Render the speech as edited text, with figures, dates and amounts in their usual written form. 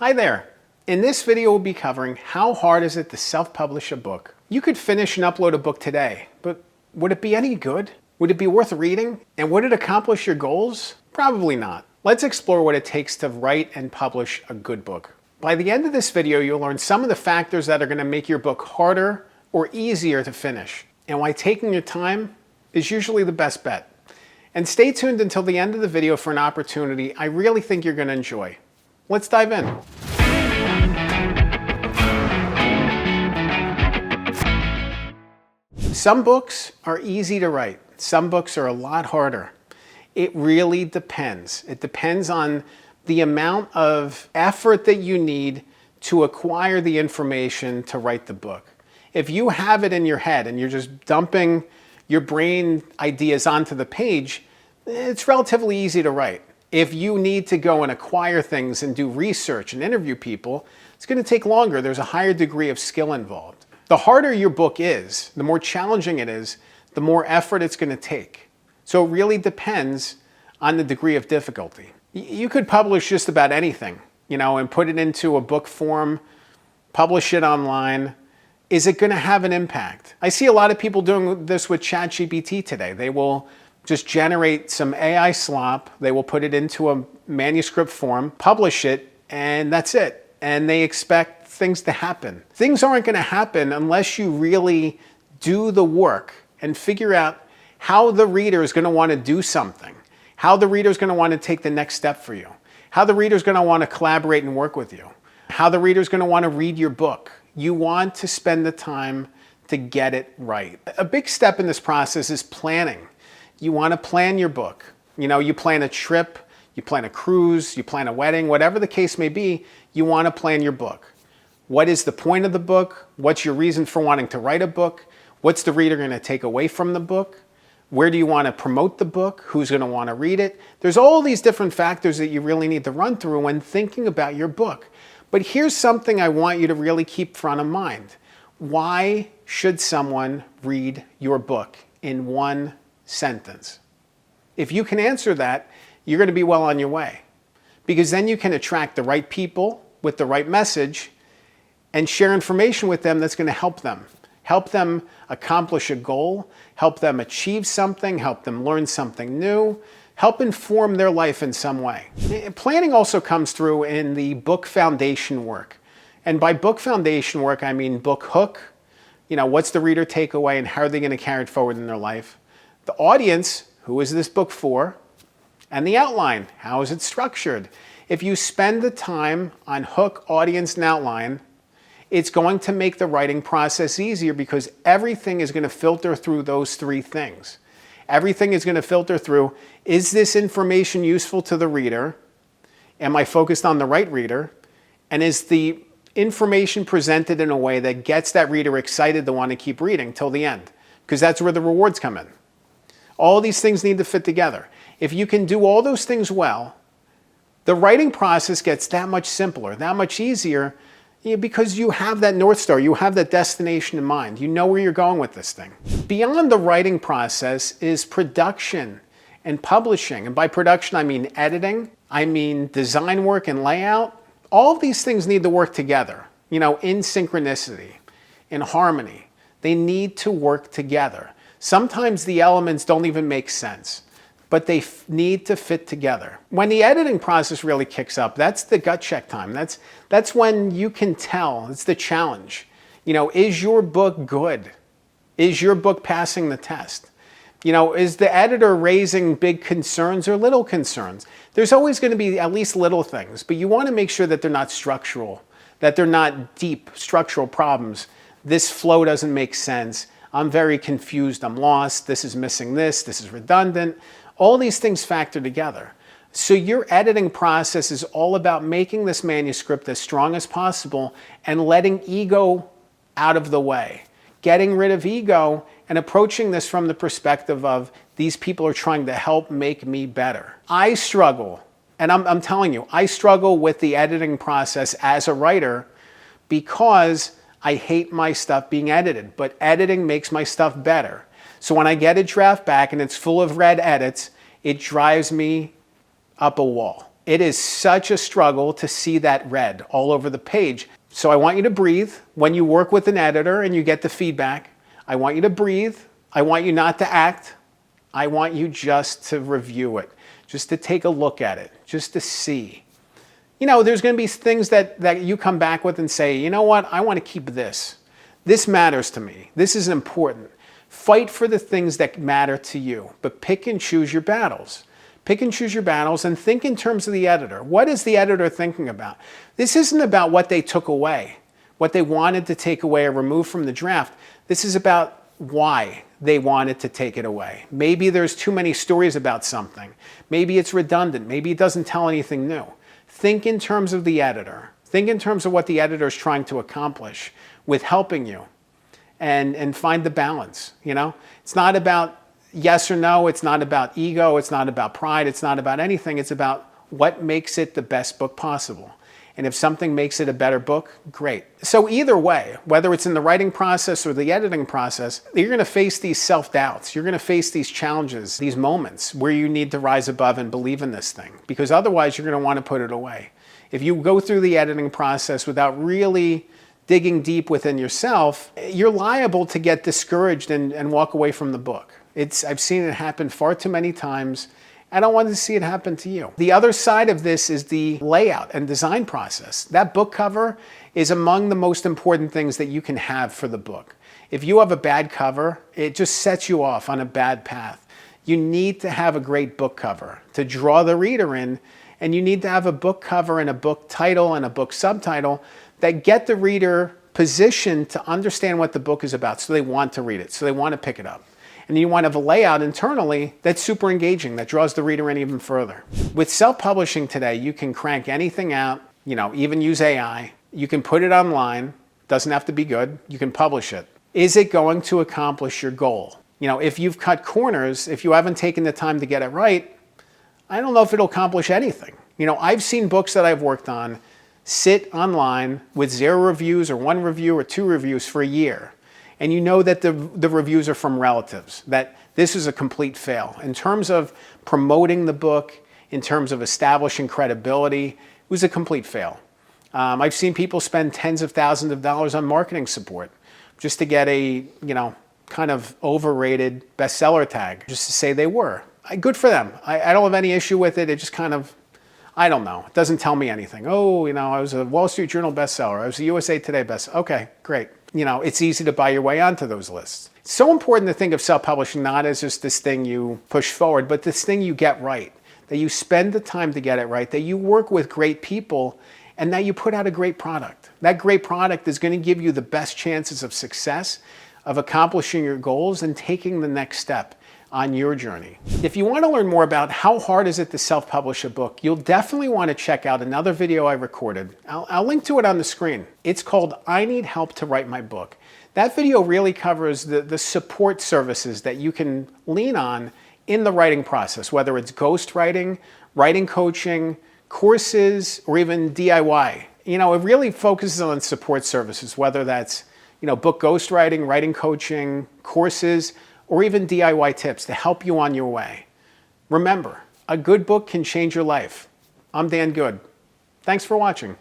Hi there. In this video we'll be covering how hard is it to self-publish a book. You could finish and upload a book today, but would it be any good? Would it be worth reading? And would it accomplish your goals? Probably not. Let's explore what it takes to write and publish a good book. By the end of this video, you'll learn some of the factors that are going to make your book harder or easier to finish, and why taking your time is usually the best bet. And stay tuned until the end of the video for an opportunity I really think you're going to enjoy. Let's dive in. Some books are easy to write. Some books are a lot harder. It really depends. It depends on the amount of effort that you need to acquire the information to write the book. If you have it in your head and you're just dumping your brain ideas onto the page, it's relatively easy to write. If you need to go and acquire things and do research and interview people, it's going to take longer. There's a higher degree of skill involved. The harder your book is, the more challenging it is, the more effort it's going to take. So it really depends on the degree of difficulty. You could publish just about anything, and put it into a book form, publish it online. Is it going to have an impact? I see a lot of people doing this with ChatGPT today. They will just generate some AI slop. They will put it into a manuscript form, publish it, and that's it. And they expect things to happen. Things aren't going to happen unless you really do the work and figure out how the reader is going to want to do something, how the reader is going to want to take the next step for you, how the reader is going to want to collaborate and work with you, how the reader is going to want to read your book. You want to spend the time to get it right. A big step in this process is planning. You want to plan your book. You plan a trip, you plan a cruise, you plan a wedding, whatever the case may be, you want to plan your book. What is the point of the book? What's your reason for wanting to write a book? What's the reader going to take away from the book? Where do you want to promote the book? Who's going to want to read it? There's all these different factors that you really need to run through when thinking about your book. But here's something I want you to really keep front of mind. Why should someone read your book in one sentence? If you can answer that, you're going to be well on your way. Because then you can attract the right people with the right message and share information with them that's going to help them. Help them accomplish a goal, help them achieve something, help them learn something new, help inform their life in some way. Planning also comes through in the book foundation work. And by book foundation work, I mean book hook. What's the reader takeaway and how are they going to carry it forward in their life? The audience, who is this book for? And the outline, how is it structured? If you spend the time on hook, audience, and outline, it's going to make the writing process easier because everything is going to filter through those three things. Everything is going to filter through, is this information useful to the reader? Am I focused on the right reader? And is the information presented in a way that gets that reader excited to want to keep reading till the end? Because that's where the rewards come in. All these things need to fit together. If you can do all those things well, the writing process gets that much simpler, that much easier, because you have that North Star, you have that destination in mind. You know where you're going with this thing. Beyond the writing process is production and publishing. And by production, I mean editing, I mean design work and layout. All of these things need to work together, in synchronicity, in harmony. They need to work together. Sometimes the elements don't even make sense, but they need to fit together. When the editing process really kicks up, that's the gut check time. That's when you can tell. It's the challenge. Is your book good? Is your book passing the test? Is the editor raising big concerns or little concerns? There's always going to be at least little things, but you want to make sure that they're not structural, that they're not deep structural problems. This flow doesn't make sense. I'm very confused, I'm lost, this is missing this is redundant. All these things factor together. So your editing process is all about making this manuscript as strong as possible and letting ego out of the way. Getting rid of ego and approaching this from the perspective of these people are trying to help make me better. I struggle, and I'm telling you, I struggle with the editing process as a writer because I hate my stuff being edited, but editing makes my stuff better. So when I get a draft back and it's full of red edits, it drives me up a wall. It is such a struggle to see that red all over the page. So I want you to breathe. When you work with an editor and you get the feedback, I want you to breathe. I want you not to act. I want you just to review it, just to take a look at it, just to see. You know, there's going to be things that you come back with and say, you know what, I want to keep this. This matters to me. This is important. Fight for the things that matter to you, but pick and choose your battles. Pick and choose your battles and think in terms of the editor. What is the editor thinking about? This isn't about what they took away, what they wanted to take away or remove from the draft. This is about why they wanted to take it away. Maybe there's too many stories about something. Maybe it's redundant. Maybe it doesn't tell anything new. Think in terms of the editor. Think in terms of what the editor is trying to accomplish with helping you, and find the balance. You know, it's not about yes or no. It's not about ego. It's not about pride. It's not about anything. It's about what makes it the best book possible. And if something makes it a better book, great. So either way, whether it's in the writing process or the editing process, you're going to face these self-doubts. You're going to face these challenges, these moments where you need to rise above and believe in this thing, because otherwise you're going to want to put it away. If you go through the editing process without really digging deep within yourself, you're liable to get discouraged and walk away from the book. I've seen it happen far too many times. I don't want to see it happen to you. The other side of this is the layout and design process. That book cover is among the most important things that you can have for the book. If you have a bad cover, it just sets you off on a bad path. You need to have a great book cover to draw the reader in, and you need to have a book cover and a book title and a book subtitle that get the reader positioned to understand what the book is about, so they want to read it, so they want to pick it up. And you want to have a layout internally that's super engaging, that draws the reader in even further. With self-publishing today, you can crank anything out, you know, even use AI. You can put it online, doesn't have to be good, you can publish it. Is it going to accomplish your goal? You know, if you've cut corners, if you haven't taken the time to get it right, I don't know if it'll accomplish anything. You know, I've seen books that I've worked on sit online with 0 reviews or 1 review or 2 reviews for a year. And you know that the reviews are from relatives, that this is a complete fail. In terms of promoting the book, in terms of establishing credibility, it was a complete fail. I've seen people spend tens of thousands of dollars on marketing support just to get a, you know, kind of overrated bestseller tag, just to say they were. Good for them. I don't have any issue with it. It just kind of, I don't know. It doesn't tell me anything. Oh, you know, I was a Wall Street Journal bestseller. I was a USA Today bestseller. Okay, great. You know, it's easy to buy your way onto those lists. It's so important to think of self-publishing not as just this thing you push forward, but this thing you get right, that you spend the time to get it right, that you work with great people, and that you put out a great product. That great product is going to give you the best chances of success, of accomplishing your goals, and taking the next step on your journey. If you want to learn more about how hard is it to self-publish a book, you'll definitely want to check out another video I recorded. I'll link to it on the screen. It's called I Need Help to Write My Book. That video really covers the support services that you can lean on in the writing process, whether it's ghostwriting, writing coaching, courses, or even DIY. You know, it really focuses on support services, whether that's, you know, book ghostwriting, writing coaching, courses, or even DIY tips to help you on your way. Remember, a good book can change your life. I'm Dan Good. Thanks for watching.